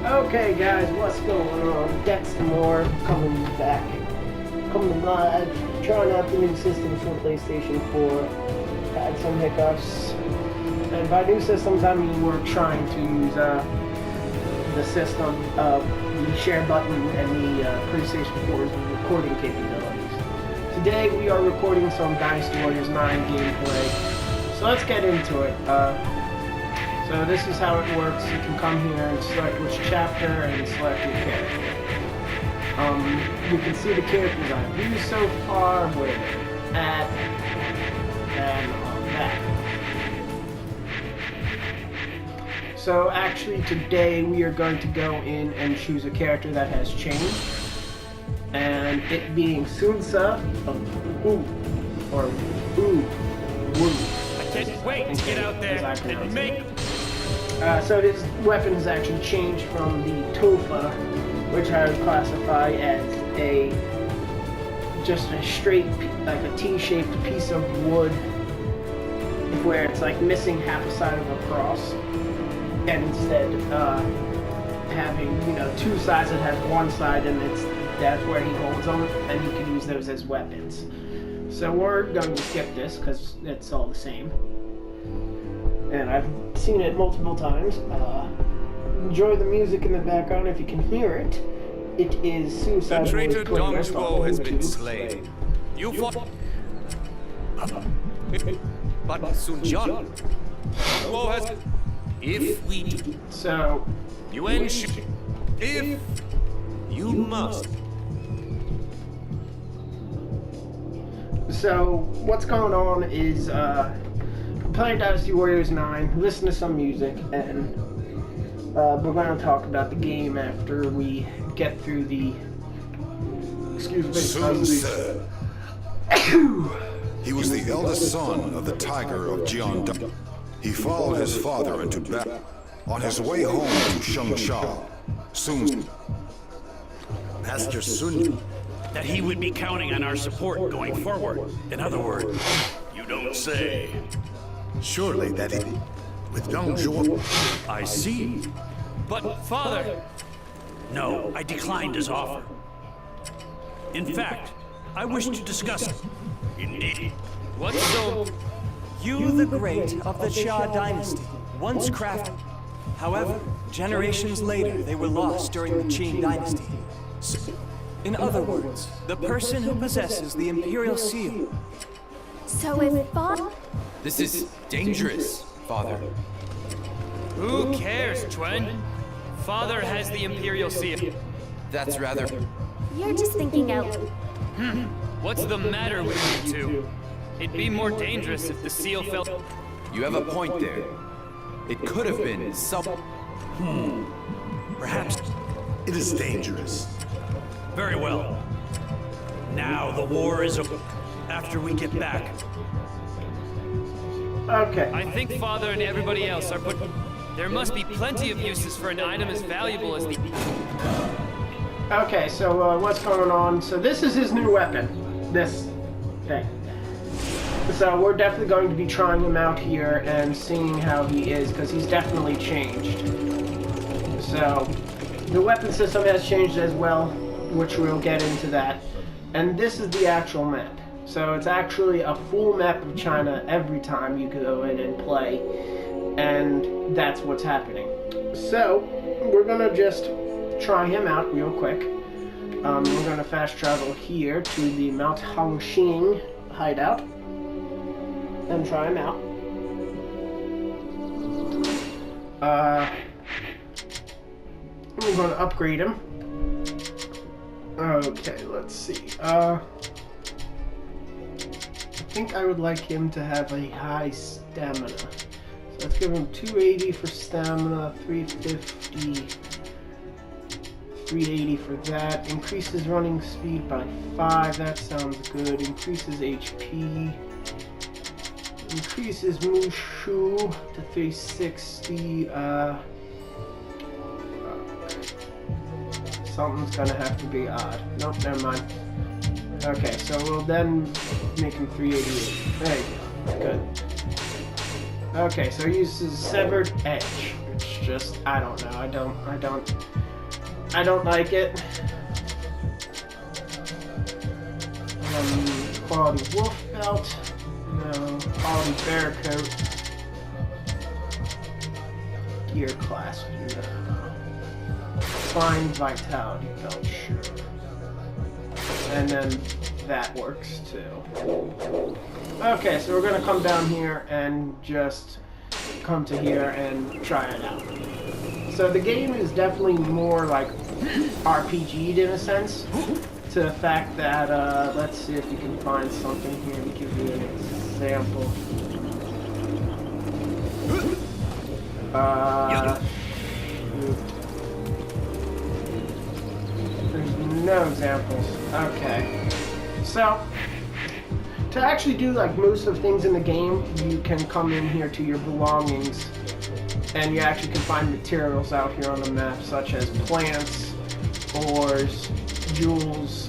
Okay, guys, what's going on? Dexter Moore coming back, coming live, trying out the new systems for PlayStation 4. Had some hiccups, and by new systems I mean we're trying to use the system of the share button and the PlayStation 4's recording capabilities. Today we are recording some Dynasty Warriors 9 gameplay, so let's get into it. So this is how it works. You can come here and select which chapter and select your character. You can see the characters I've used so far, where they're at, and all that. So actually today we are going to go in and choose a character that has changed. And it being Sunsa of Ooh, or Ooh, Woo. I can't wait to get out there and make... So his weapon has actually changed from the Tofa, which I would classify as just a straight, like a T-shaped piece of wood, where it's like missing half a side of a cross, and instead having, two sides that has one side, and that's where he holds them, and you can use those as weapons. So we're going to skip this because it's all the same. And I've seen it multiple times. Enjoy the music in the background if you can hear it. It is Suicide The traitor Boys Dong playlist Zhuo on has been YouTube. slain. You fought... But Sun Jian... Zhuo has... If we do... So... Yuan Shi... If... You must... So, what's going on is, playing Dynasty Warriors 9, listen to some music, and we're going to talk about the game after we get through the... Excuse me. Sun said. He was the eldest son of the tiger of Jianda. He followed his father into battle. On his way home to Shengsha, Sun... Master Sun, that he would be counting on our support going forward. In other words, you don't say. Surely that it... With Dong Zhuo... I see. But, Father... No, I declined his offer. In fact, I wish to discuss it. Indeed. What's so... You, the great of the Xia dynasty, once crafted. However, generations later, they were lost during the Qin dynasty. In other words, the person who possesses the Imperial Seal. So if Father... This is dangerous, Father. Who cares, Chuen? Father has the Imperial Seal. That's rather... You're just thinking out. What's the matter with you two? It'd be more dangerous if the seal fell... You have a point there. It could have been some... Perhaps it is dangerous. Very well. Now the war is over. After we get back. Okay. I think Father and everybody else are put... There must be plenty of uses for an item as valuable as the... Okay, so what's going on? So this is his new weapon. This thing. So we're definitely going to be trying him out here and seeing how he is, because he's definitely changed. So, the weapon system has changed as well, which we'll get into that. And this is the actual map. So it's actually a full map of China every time you go in and play. And that's what's happening. So, we're going to just try him out real quick. We're going to fast travel here to the Mount Hongxing hideout. And try him out. We're going to upgrade him. Okay, let's see. I think I would like him to have a high stamina. So let's give him 280 for stamina, 350, 380 for that. Increases running speed by 5, that sounds good. Increases HP. Increases Mushu to 360. Something's gonna have to be odd. Nope, never mind. Okay, so we'll then make him 388. There you go. Good. Okay, so he uses Severed Edge, which just, I don't know. I don't like it. Quality wolf belt. No. Quality bear coat. Gear class. No. Fine vitality belt. Sure. And then that works too. Okay, so we're gonna come down here and just come to here and try it out. So the game is definitely more like RPG'd in a sense, to the fact that, let's see if you can find something here to give you an example. There's no examples. Okay. So, to actually do like most of things in the game, you can come in here to your belongings, and you actually can find materials out here on the map, such as plants, ores, jewels,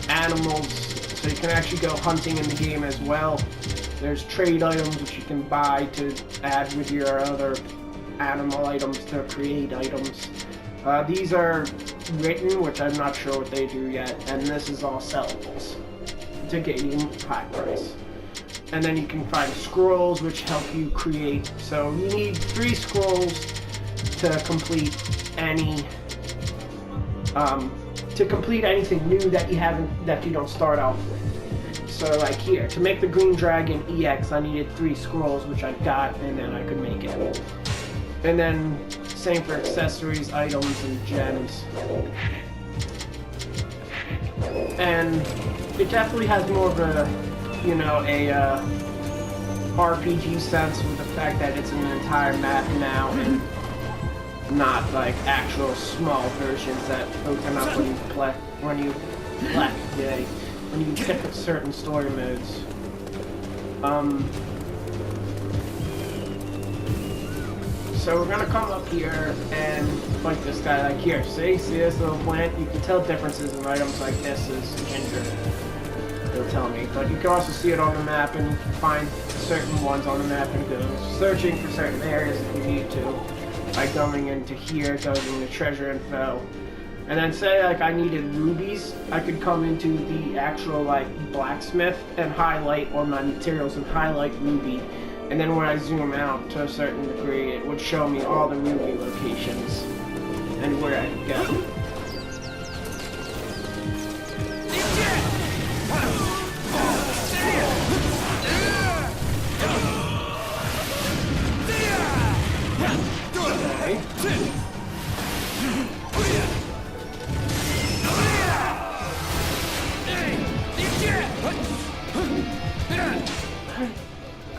animals, so you can actually go hunting in the game as well. There's trade items which you can buy to add with your other animal items to create items. These are written, which I'm not sure what they do yet, and this is all sellables to get you high price. And then you can find scrolls which help you create, so you need 3 scrolls to complete any anything new that you don't start off with. So like here, to make the green dragon EX, I needed 3 scrolls, which I got, and then I could make it. And then same for accessories, items, and gems. And it definitely has more of a, you know, RPG sense with the fact that it's an entire map now and not like actual small versions that open up when you pick up certain story modes. So we're gonna come up here and fight this guy. Like here, see this little plant? You can tell differences in items like this is ginger. It'll tell me, but you can also see it on the map, and you can find certain ones on the map and go searching for certain areas if you need to. By going into here, going into treasure info, and then say like I needed rubies, I could come into the actual like blacksmith and highlight on my materials and highlight ruby, and then when I zoom out to a certain degree, it would show me all the ruby locations and where I could go.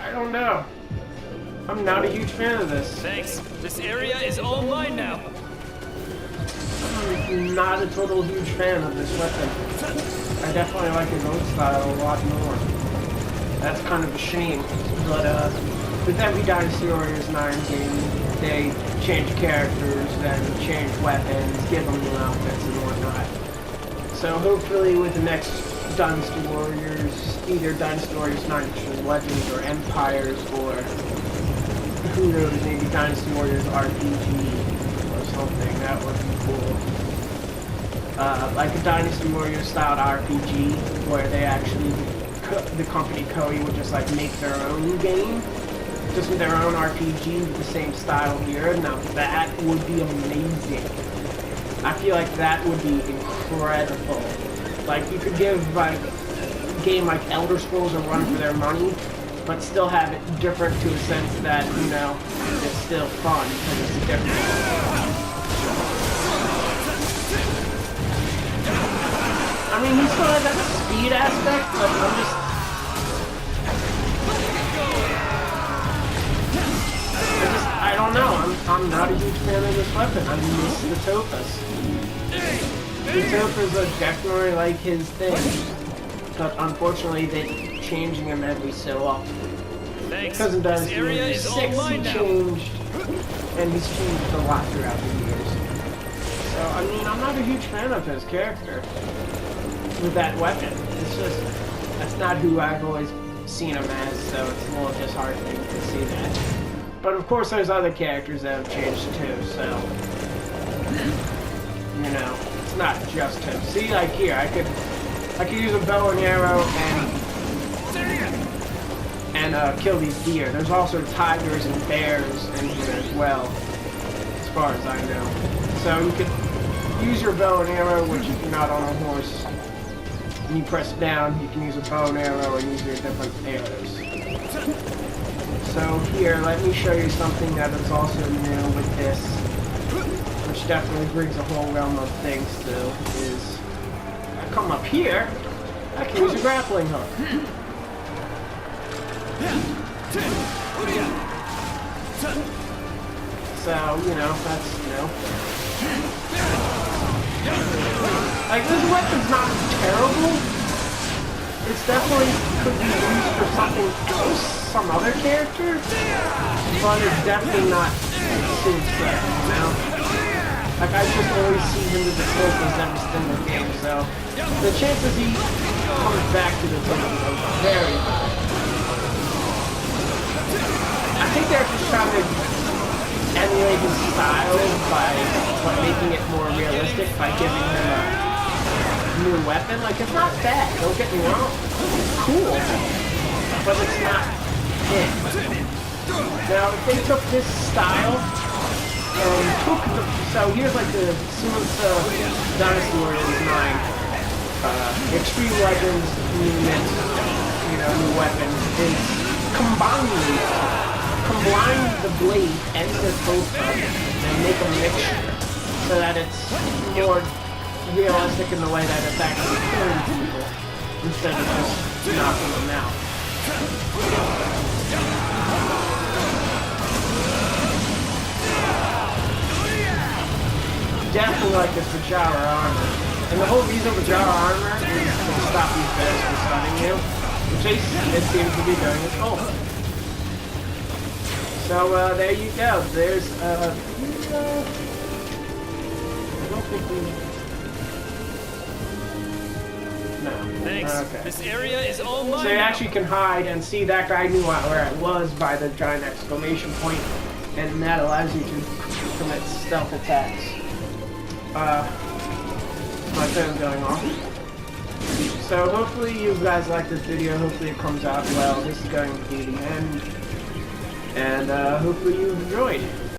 I don't know. I'm not a huge fan of this. Thanks. This area is all mine now. I'm not a total huge fan of this weapon. I definitely like his old style a lot more. That's kind of a shame. But with every Dynasty Warriors 9 game, they change characters and change weapons, give them new outfits and whatnot. So hopefully with the next Dynasty Warriors, either Dynasty Warriors 9 Legends or Empires, or who knows, maybe Dynasty Warriors RPG or something, that would be cool. Like a Dynasty Warriors styled RPG where they actually, the company Koei would just like make their own game, just with their own RPG with the same style here. Now that would be amazing. I feel like that would be incredible. Like, you could give, like, a game like Elder Scrolls a run for their money, but still have it different to a sense that, you know, it's still fun, because it's different. I mean, he still has that speed aspect, but I don't know, I'm not a huge fan of this weapon. I miss the Topaz. The Topaz are definitely like his thing, but unfortunately they keep changing him every so often. Thanks. Because in Dynasty Warriors 6 he changed, and he's changed a lot throughout the years. So, I mean, I'm not a huge fan of his character with that weapon. It's just, that's not who I've always seen him as, so it's a little disheartening to see that. But of course there's other characters that have changed too, so you know, it's not just him. See, like here, I could use a bow and arrow and kill these deer. There's also tigers and bears in here as well, as far as I know. So you could use your bow and arrow, which if you're not on a horse, and you press down, you can use a bow and arrow and use your different arrows. So here, let me show you something that is also new with this, which definitely brings a whole realm of things to, is I come up here, I can use a grappling hook. So, you know, that's, you know. Like, this weapon's not terrible. It's definitely could be used for something else, some other character, but it's definitely not Sid's set, you know? Like, I just always see him as the closest every single game, so the chances he comes back to the game are very high. I think they're just trying to emulate his style by making it more realistic by giving him a new weapon. Like, it's not bad, don't get me wrong. It's cool, but it's not it. Now, if they took this style and took the... So here's like the Dynasty Warriors 9. Extreme Legends, new new weapon, is combine the blade and the toaster and make a mixture so that it's more realistic in the way that it's actually killing people instead of just knocking them out. Definitely like this Vajara armor. And the whole reason Vajara armor is to stop these bears from stunning you, which it seems to be doing its own. So there you go. There's I don't think we... No. Thanks. Okay. This area is all mine. So you actually can hide and see that guy knew where it was by the giant exclamation point, and that allows you to commit stealth attacks. My phone's going off. So hopefully you guys like this video. Hopefully it comes out well. This is going to be the end. And hopefully you enjoyed.